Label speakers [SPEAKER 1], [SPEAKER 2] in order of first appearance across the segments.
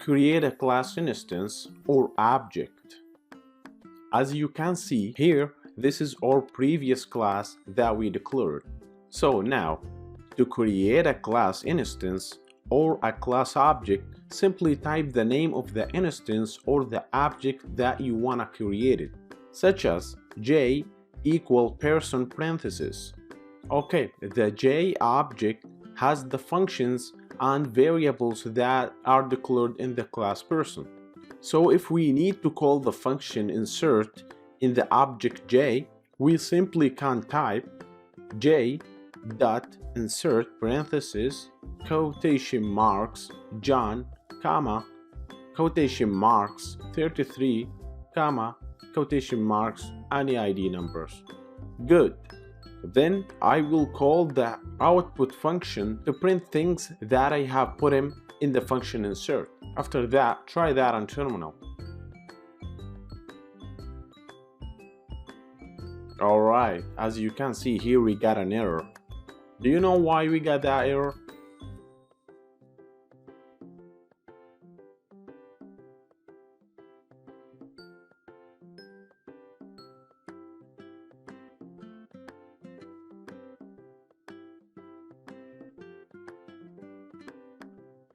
[SPEAKER 1] create a class instance or object. As you can see here, this is our previous class that we declared. So now, to create a class instance or a class object, simply type the name of the instance or the object that you want to create it, such as j equal person parenthesis. Okay, the j object has the functions and variables that are declared in the class person. So if we need to call the function insert in the object j, we simply can type j dot insert parenthesis quotation marks John comma quotation marks 33 comma quotation marks any ID numbers. Good. Then I will call the output function to print things that I have put in the function insert. After that, try that on terminal. Alright, as you can see here we got an error. Do you know why we got that error?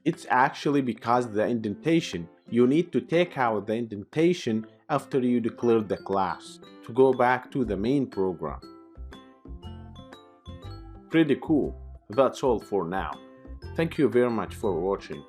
[SPEAKER 1] It's actually because the indentation. You need to take out the indentation after you declare the class to go back to the main program. Pretty cool. That's all for now. Thank you very much for watching.